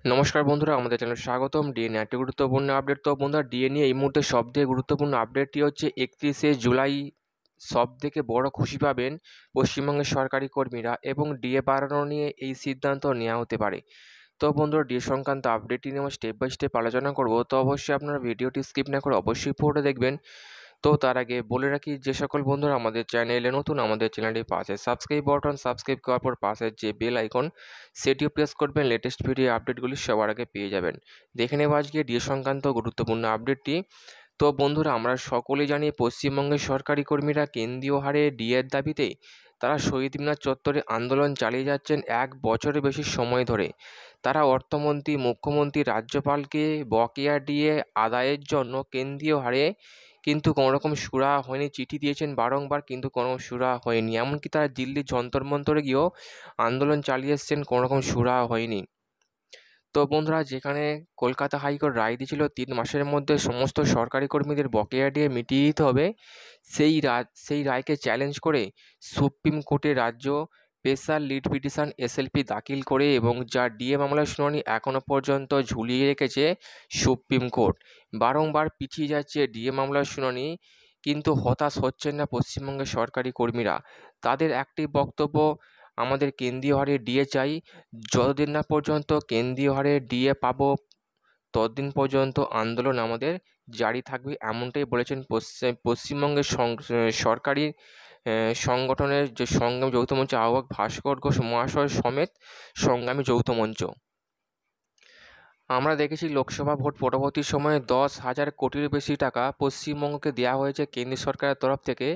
নমস্কার বন্ধুরা, আমাদের চ্যানেলে স্বাগতম। ডিএ নিয়ে একটি গুরুত্বপূর্ণ আপডেট। তো বন্ধুরা, ডিএ নিয়ে এই মুহূর্তে সবথেকে গুরুত্বপূর্ণ আপডেটটি হচ্ছে 31শে জুলাই সবথেকে বড় খুশি পাবেন পশ্চিমবঙ্গের সরকারি কর্মীরা, এবং ডিএ বাড়ানো নিয়ে এই সিদ্ধান্ত নেওয়া হতে পারে। তো বন্ধুরা, ডিএ সংক্রান্ত আপডেটটি নিয়ে আমরা স্টেপ বাই স্টেপ আলোচনা করব। তো অবশ্যই আপনারা ভিডিওটি স্কিপ না করে অবশ্যই পুরোটা দেখবেন। তো তার আগে বলে রাখি, যে সকল বন্ধুরা আমাদের চ্যানেলে নতুন, আমাদের চ্যানেলটির পাশে সাবস্ক্রাইব বাটন, সাবস্ক্রাইব করার পর পাশের যে বেল আইকন সেটিও প্রেস করবেন, লেটেস্ট ভিডিও আপডেটগুলি সবার আগে পেয়ে যাবেন। দেখে নেব আজকে ডিএ সংক্রান্ত গুরুত্বপূর্ণ আপডেটটি। তো বন্ধুরা, আমরা সকলেই জানি পশ্চিমবঙ্গের সরকারি কর্মীরা কেন্দ্রীয় হারে ডিএর দাবিতে তারা শহীদ মিনার চত্বরে আন্দোলন চালিয়ে যাচ্ছেন 1 বছরের বেশি সময় ধরে। তারা অর্থমন্ত্রী, মুখ্যমন্ত্রী, রাজ্যপালকে বকেয়া ডিএ আদায়ের জন্য কেন্দ্রীয় হারে কিন্তু কোনোরকম সুরাহা হয়নি, চিঠি দিয়েছেন বারংবার, কিন্তু কোনো সুরাহা হয়নি। এমনকি তারা দিল্লির যন্তর মন্তরে গিয়েও আন্দোলন চালিয়ে এসছেন, কোনোরকম সুরাহা হয়নি। তো বন্ধুরা, যেখানে কলকাতা হাইকোর্ট রায় দিয়েছিল 3 মাসের মধ্যে সমস্ত সরকারি কর্মীদের বকেয়া ডিএ মিটিয়ে দিতে হবে, সেই রায়কে চ্যালেঞ্জ করে সুপ্রিম কোর্টে রাজ্য স্পেশাল লিড পিটিশন এসএলপি দাখিল করে, এবং যা ডিএ মামলার শুনানি এখনও পর্যন্ত ঝুলিয়ে রেখেছে সুপ্রিম কোর্ট। বারংবার পিছিয়ে যাচ্ছে ডিএ মামলার শুনানি, কিন্তু হতাশ হচ্ছেন না পশ্চিমবঙ্গের সরকারি কর্মীরা। তাদের একটি বক্তব্য, আমাদের কেন্দ্রীয় হারে ডিএ চাই। যতদিন না পর্যন্ত কেন্দ্রীয় হারে ডিএ পাবো, ততদিন পর্যন্ত আন্দোলন আমাদের জারি থাকবে, এমনটাই বলেছেন পশ্চিমবঙ্গের সরকারি সংগঠনের যে সংগ্রামী যৌথ মঞ্চের আহ্বায়ক ভাস্কর ঘোষ মহাশয় সমেত সংগ্রামী যৌথ মঞ্চ। আমরা দেখেছি লোকসভা ভোট পরবর্তী সময়ে 10,000 কোটির বেশি টাকা পশ্চিমবঙ্গকে দেওয়া হয়েছে কেন্দ্র সরকারের তরফ থেকে।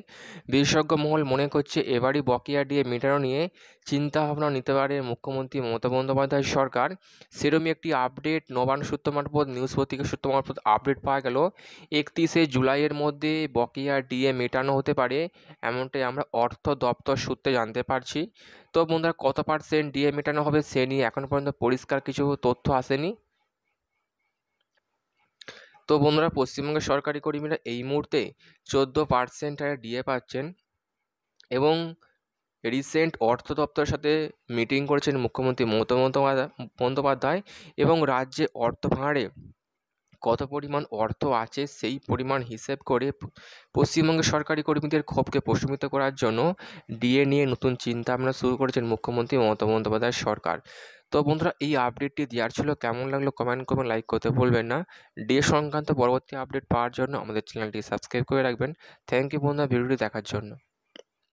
বিশেষজ্ঞ মহল মনে করছে এবারই বকেয়া ডিএ মেটানো নিয়ে চিন্তাভাবনা নিতে পারে মুখ্যমন্ত্রী মমতা বন্দ্যোপাধ্যায় সরকার। সেরকমই একটি আপডেট নবান্ন সূত্র মারফত, নিউজ পত্রিকা সূত্র মারফত আপডেট পাওয়া গেল। 31শে জুলাইয়ের মধ্যে বকেয়া ডিএ মেটানো হতে পারে, এমনটাই আমরা অর্থ দপ্তর সূত্রে জানতে পারছি। তো বন্ধুরা, কত পার্সেন্ট ডিএ মেটানো হবে সে নিয়ে এখনও পর্যন্ত পরিষ্কার কিছু তথ্য আসেনি। তো বন্ধুরা, পশ্চিমবঙ্গের সরকারি কর্মীরা এই মুহূর্তে 14% হারে ডিএ পাচ্ছেন, এবং রিসেন্ট অর্থ দপ্তরের সাথে মিটিং করেছেন মুখ্যমন্ত্রী মমতা বন্দ্যোপাধ্যায়, এবং রাজ্যে অর্থ ভাঁড়ে কত পরিমাণ অর্থ আছে সেই পরিমাণ হিসেব করে পশ্চিমবঙ্গের সরকারি কর্মীদের ক্ষোভকে প্রশমিত করার জন্য ডিএ নিয়ে নতুন চিন্তা ভাবনা শুরু করেছেন মুখ্যমন্ত্রী মমতা বন্দ্যোপাধ্যায় সরকার। তো বন্ধুরা, এই আপডেটটি দেওয়ার ছিল, কেমন লাগলো কমেন্ট করবেন, লাইক করতে ভুলবেন না। ডিএ সংক্রান্ত পরবর্তী আপডেট পাওয়ার জন্য আমাদের চ্যানেলটি সাবস্ক্রাইব করে রাখবেন। থ্যাংক ইউ বন্ধুরা ভিডিওটি দেখার জন্য।